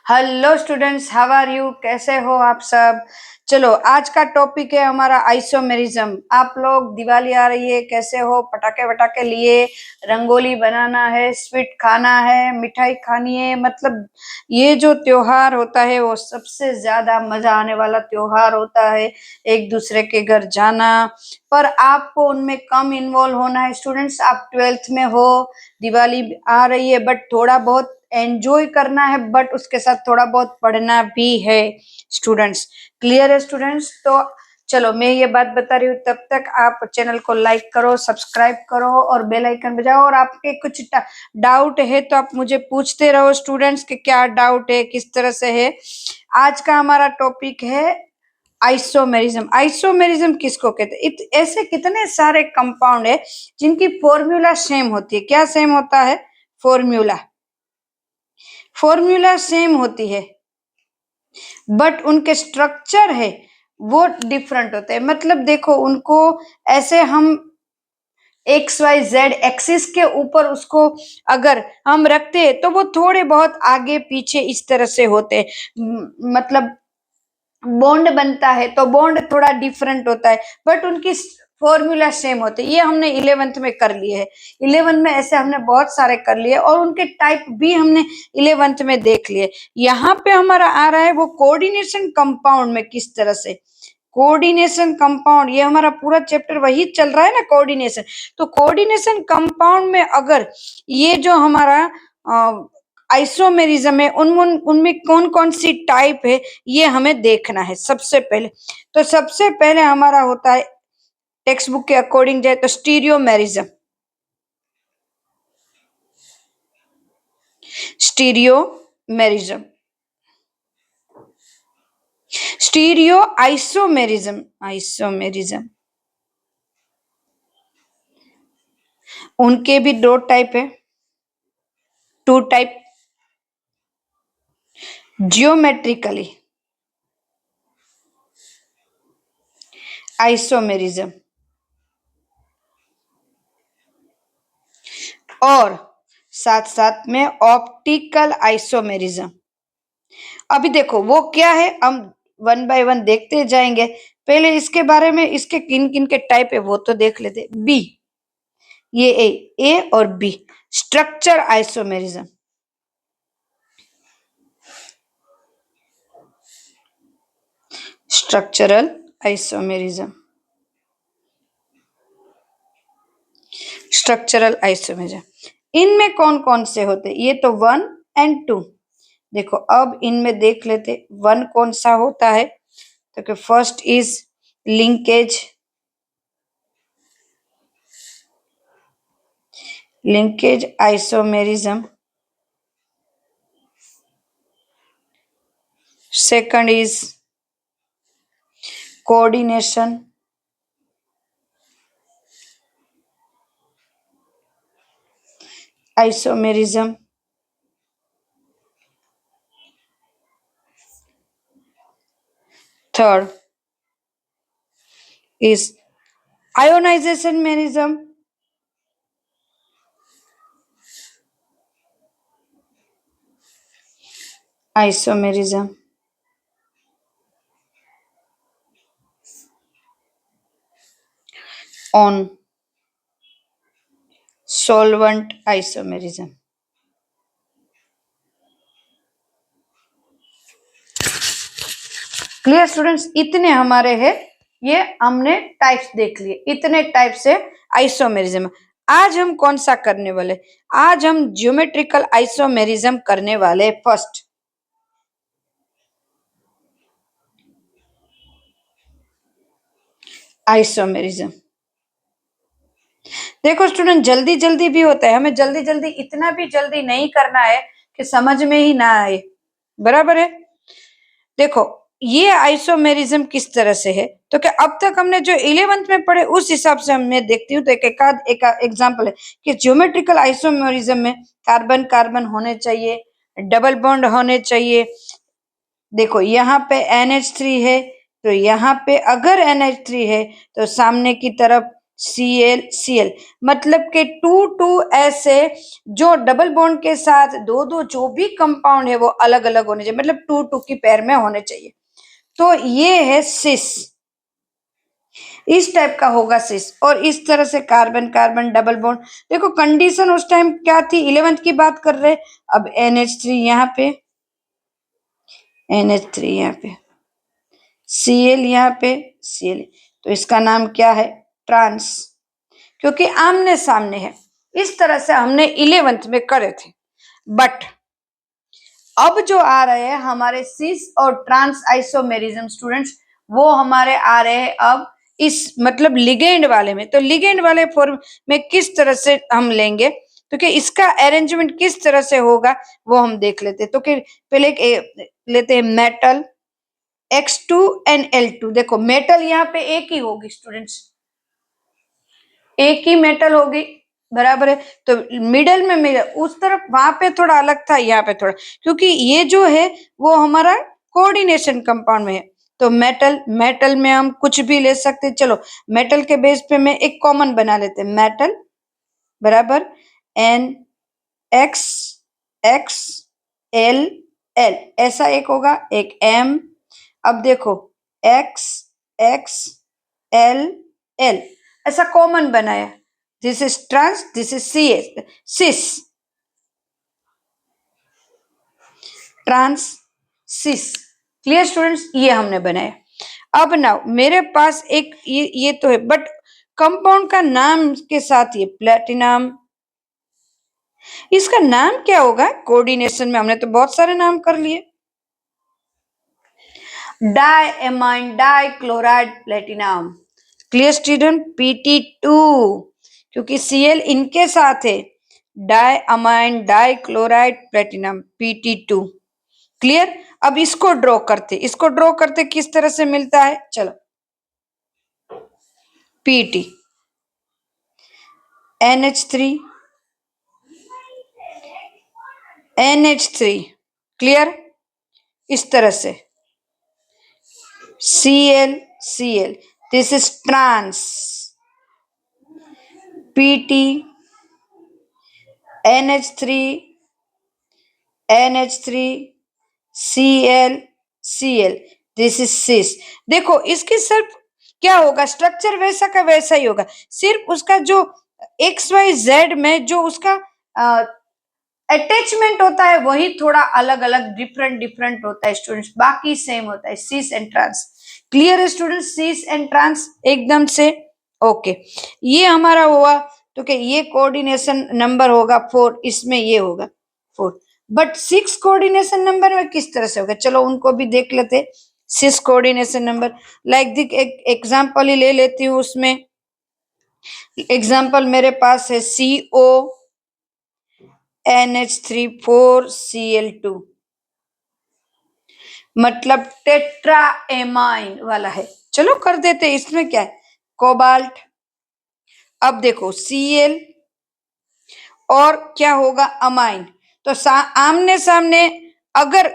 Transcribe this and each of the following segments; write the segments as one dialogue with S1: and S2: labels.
S1: Hello students, how are you? कैसे हो आप सब? चलो, आज का टॉपिक है हमारा आइसोमेरिज्म। आप लोग, दिवाली आ रही है, कैसे हो? पटाखे वटाखे लिए, रंगोली बनाना है, स्वीट खाना है, मिठाई खानी है। मतलब ये जो त्योहार होता है वो सबसे ज्यादा मजा आने वाला त्योहार होता है। एक दूसरे के घर जाना, पर आपको उनमें कम इन्वॉल्व होना है। स्टूडेंट्स, आप 12th में हो, दिवाली आ रही है, बट थोड़ा बहुत एंजॉय करना है, बट उसके साथ थोड़ा बहुत पढ़ना भी है स्टूडेंट्स। क्लियर है स्टूडेंट्स? तो चलो, मैं ये बात बता रही हूँ, तब तक आप चैनल को लाइक करो, सब्सक्राइब करो और बेल आइकन बजाओ। और आपके कुछ डाउट है तो आप मुझे पूछते रहो स्टूडेंट्स कि क्या डाउट है, किस तरह से है। आज का हमारा टॉपिक है आइसोमेरिज्म। आइसोमेरिज्म किसको कहते हैं? ऐसे कितने सारे कंपाउंड है जिनकी फॉर्मूला सेम होती है। क्या सेम होता है? फॉर्मूला सेम होती है, बट उनके स्ट्रक्चर है वो डिफरेंट होते हैं। मतलब देखो, उनको ऐसे हम एक्स वाई जेड एक्सिस के ऊपर उसको अगर हम रखते हैं तो वो थोड़े बहुत आगे पीछे इस तरह से होते हैं। मतलब बॉन्ड बनता है तो बॉन्ड थोड़ा डिफरेंट होता है, बट उनकी फॉर्मूला सेम होते हैं। ये हमने 11th में कर लिए है। 11th में ऐसे हमने बहुत सारे कर लिए और उनके टाइप भी हमने 11th में देख लिए। यहाँ पे हमारा आ रहा है वो कोऑर्डिनेशन कंपाउंड में किस तरह से। कोऑर्डिनेशन कंपाउंड, ये हमारा पूरा चैप्टर वही चल रहा है ना, कोऑर्डिनेशन। तो कोऑर्डिनेशन कंपाउंड में अगर ये जो हमारा आइसोमेरिज्म है, उनमें कौन कौन सी टाइप है ये हमें देखना है सबसे पहले। तो सबसे पहले हमारा होता है, टेक्स्ट बुक के अकॉर्डिंग जाए तो स्टीरियोमेरिज्म। स्टीरियोमेरिज्म, स्टीरियो आइसोमेरिज्म, आइसोमेरिज्म। उनके भी दो टाइप है, टू टाइप। जियोमेट्रिकली आइसोमेरिज्म और साथ साथ में ऑप्टिकल आइसोमेरिज्म। अभी देखो वो क्या है, हम वन बाय वन देखते जाएंगे। पहले इसके बारे में, इसके किन किन के टाइप है वो तो देख लेते। बी, ये ए और B, structure isomerism. Structural isomerism, structural isomerism. इनमें कौन कौन से होते? ये तो 1 एंड 2। देखो अब इनमें देख लेते 1 कौन सा होता है। तो first is linkage, linkage isomerism. Second is coordination, isomerism. Third is ionization mechanism, isomerism। on solvent isomerism। Clear students? इतने हमारे हैं, ये हमने टाइप्स देख लिए। इतने टाइप से आइसोमेरिज्म। आज हम कौन सा करने वाले? आज हम ज्योमेट्रिकल आइसोमेरिज्म करने वाले। First isomerism. देखो स्टूडेंट, जल्दी जल्दी भी होता है, हमें जल्दी जल्दी, इतना भी जल्दी नहीं करना है कि समझ में ही ना आए। बराबर है? देखो ये आइसोमेरिज्म किस तरह से है, तो क्या अब तक हमने जो 11th में पढ़े उस हिसाब से मैं देखती हूँ। तो एक एग्जांपल है कि ज्योमेट्रिकल आइसोमेरिज्म में कार्बन कार्बन होने चाहिए, डबल बॉन्ड होने चाहिए। देखो यहाँ पे NH3 है, तो यहाँ पे अगर NH3 है तो सामने की तरफ Cl मतलब कि टू टू ऐसे जो डबल बॉन्ड के साथ दो दो जो भी कंपाउंड है वो अलग अलग होने चाहिए, मतलब टू टू की पेयर में होने चाहिए। तो ये है सिस, इस टाइप का होगा सिस। और इस तरह से कार्बन कार्बन डबल बॉन्ड, देखो कंडीशन उस टाइम क्या थी, 11th की बात कर रहे। अब NH3 यहाँ पे, NH3 यहाँ पे, Cl यहाँ पे, Cl, तो इसका नाम क्या है, ट्रांस, क्योंकि आमने सामने है। इस तरह से हमने 11th में करे थे। बट अब जो आ रहे हैं हमारे सिस और ट्रांस आइसोमेरिज्म स्टूडेंट्स, वो हमारे आ रहे हैं अब इस मतलब लिगेंड वाले में। तो लिगेंड वाले फॉर्म में किस तरह से हम लेंगे, तो कि इसका अरेंजमेंट किस तरह से होगा वो हम देख लेते हैं। तो कि पहले लेते हैं मेटल X2NL2। देखो मेटल यहाँ पे एक ही होगी स्टूडेंट्स, एक ही मेटल होगी, बराबर है। तो मिडल में मिडल, उस तरफ वहां पे थोड़ा अलग था, यहाँ पे थोड़ा, क्योंकि ये जो है वो हमारा कोऑर्डिनेशन कंपाउंड में है। तो मेटल, मेटल में हम कुछ भी ले सकते हैं। चलो मेटल के बेस पे मैं एक कॉमन बना लेते हैं, मेटल बराबर NXXLL, ऐसा एक होगा, एक M। अब देखो XXLL, ऐसा कॉमन बनाया। This is trans, this is cis, trans cis. Clear students, ये हमने बनाया। अब नाउ मेरे पास एक ये तो है, बट कंपाउंड का नाम के साथ ये प्लेटिनम, इसका नाम क्या होगा कोऑर्डिनेशन में, हमने तो बहुत सारे नाम कर लिए। Diamine dichloride platinum, clear student, PT2, क्योंकि Cl इनके साथ है, diamine dichloride platinum PT2। Clear. अब इसको ड्रॉ करते, इसको ड्रॉ करते किस तरह से मिलता है, चलो PT NH3 NH3, क्लियर, इस तरह से Cl, this is trans, PT NH3 Cl, this is cis. देखो इसकी सिर्फ क्या होगा, स्ट्रक्चर वैसा का वैसा ही होगा, सिर्फ उसका जो XYZ में जो उसका अटैचमेंट होता है वही थोड़ा अलग अलग डिफरेंट डिफरेंट होता है स्टूडेंट्स, बाकी सेम होता है सिस एंड ट्रांस। क्लियर है स्टूडेंट्स, सिस एंड ट्रांस एकदम से ओके। ये हमारा हुआ, तो कि ये कोऑर्डिनेशन नंबर होगा 4, इसमें ये होगा 4। बट 6 कोऑर्डिनेशन नंबर में किस तरह से होगा, चलो उनको भी देख लेते। 6 कोऑर्डिनेशन नंबर, लाइक दिख एक एग्जाम्पल ही ले लेती हूँ, उसमें एग्जाम्पल मेरे पास है CO NH3 4Cl2, मतलब टेट्राएमाइन वाला है। चलो कर देते, इसमें क्या है, कोबाल्ट। अब देखो Cl और क्या होगा, अमाइन। तो आमने सामने, अगर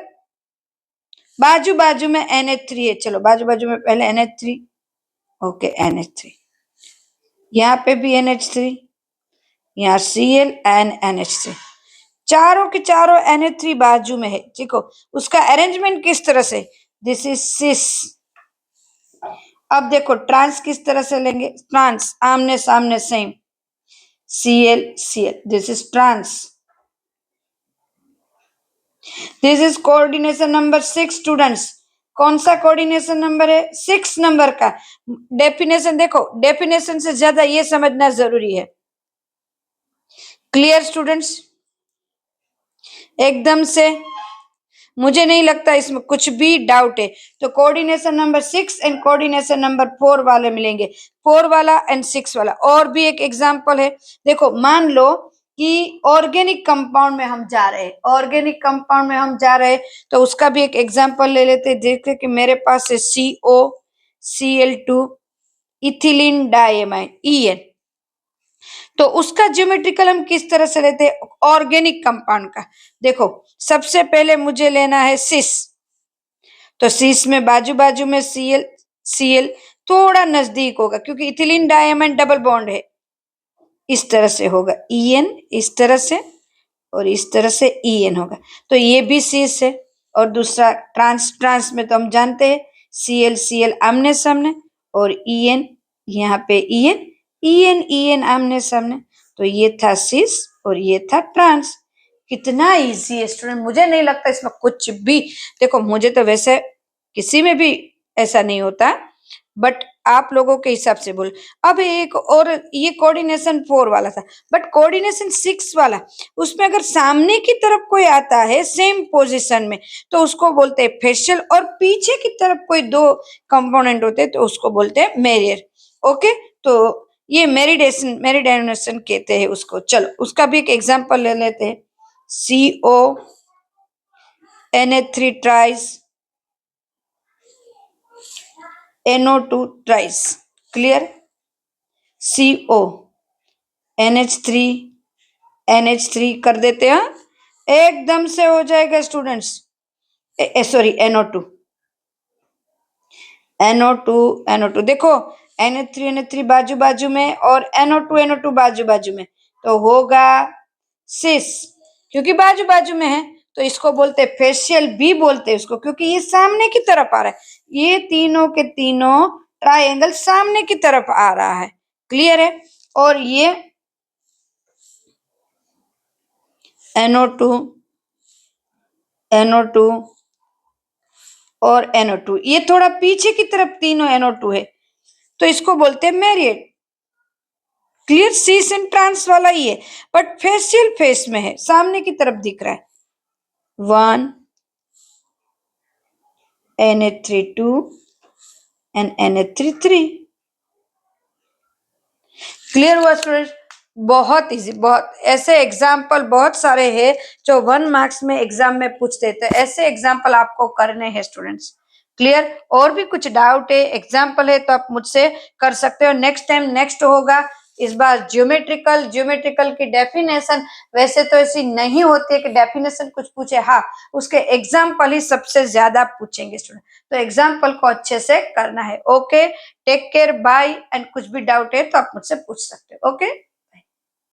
S1: बाजू बाजू में NH3 है, चलो बाजू बाजू में पहले NH3, ओके NH3, यहाँ पे भी NH3, यहाँ Cl एंड NH3, चारों के चारों NH3 बाजू में है। देखो उसका अरेंजमेंट किस तरह से, दिस इज सिस। अब देखो ट्रांस किस तरह से लेंगे, ट्रांस आमने सामने same, Cl, this is trans. This is coordination number 6 students. कौन सा कोऑर्डिनेशन नंबर है, 6 नंबर का। डेफिनेशन देखो, डेफिनेशन से ज्यादा ये समझना जरूरी है। क्लियर स्टूडेंट्स, एकदम से मुझे नहीं लगता इसमें कुछ भी डाउट है। तो coordination number 6 and coordination number 4 वाले मिलेंगे, 4 वाला एंड 6 वाला। और भी एक एग्जांपल है, देखो मान लो कि ऑर्गेनिक कंपाउंड में हम जा रहे हैं, ऑर्गेनिक कंपाउंड में हम जा रहे हैं, तो उसका भी एक एग्जांपल ले लेते हैं। देखते कि मेरे पास है COCl2 इथिलीन डाइएमाइन EN। तो उसका ज्योमेट्रिकल हम किस तरह से लेते हैं ऑर्गेनिक कंपाउंड का, देखो सबसे पहले मुझे लेना है सिस। तो सिस में बाजू बाजू में Cl, थोड़ा नजदीक होगा क्योंकि इथिलीन डायमंड डबल बॉन्ड है। इस तरह से होगा EN, इस तरह से और इस तरह से EN होगा। तो ये भी सीस है। और दूसरा ट्रांस, ट्रांस में तो हम जानते हैं Cl आमने सामने और EN, यहाँ पे EN आमने सामने। तो ये था सिस और ये था ट्रांस। कितना इजी है स्टूडेंट, मुझे नहीं लगता इसमें कुछ भी, देखो मुझे तो वैसे किसी में भी ऐसा नहीं होता, बट आप लोगों के हिसाब से बोल। अब एक और, ये कोऑर्डिनेशन 4 वाला था, बट कोऑर्डिनेशन 6 वाला, उसमें अगर सामने की तरफ कोई आता है सेम पोजीशन में तो उसको बोलते हैं फेशियल, और पीछे की तरफ कोई दो कंपोनेंट होते हैं तो उसको बोलते हैं मेरियर। ओके, तो ये मेरिडाइनेशन कहते हैं उसको। चलो उसका भी एक एग्जांपल ले लेते हैं। CONH3 ट्राइस, NO2 ट्राइस। Clear? CO NH3 कर देते हैं, एकदम से हो जाएगा स्टूडेंट्स। सॉरी NO2 देखो, NH3 बाजू बाजू में और NO2 बाजू बाजू में, तो होगा सिस। क्योंकि बाजू बाजू में है तो इसको बोलते हैं फेशियल भी बोलते हैं उसको, क्योंकि ये सामने की तरफ आ रहा है। ये तीनों के तीनों ट्राइंगल सामने की तरफ आ रहा है। क्लियर है? और ये NO2 और NO2, ये थोड़ा पीछे की तरफ तीनों NO2 है तो इसको बोलते हैं मेरिएट। क्लियर? सीस एंड ट्रांस वाला ही है, बट फेशियल फेस में है, सामने की तरफ दिख रहा है। 1 NH3 2 एंड NH3 3। क्लियर हुआ स्टूडेंट? बहुत इजी, बहुत ऐसे एग्जाम्पल बहुत सारे हैं जो 1 मार्क्स में एग्जाम में पूछते थे, ऐसे एग्जाम्पल आपको करने हैं स्टूडेंट्स। क्लियर? और भी कुछ डाउट है, एग्जाम्पल है तो आप मुझसे कर सकते हो। नेक्स्ट टाइम नेक्स्ट होगा इस बार ज्योमेट्रिकल की डेफिनेशन वैसे तो ऐसी नहीं होती है कि डेफिनेशन कुछ पूछे, हाँ उसके एग्जाम्पल ही सबसे ज्यादा पूछेंगे स्टूडेंट, तो एग्जाम्पल को अच्छे से करना है। Okay, take care, bye. And कुछ भी डाउट है तो आप मुझसे पूछ सकते हो। ओके।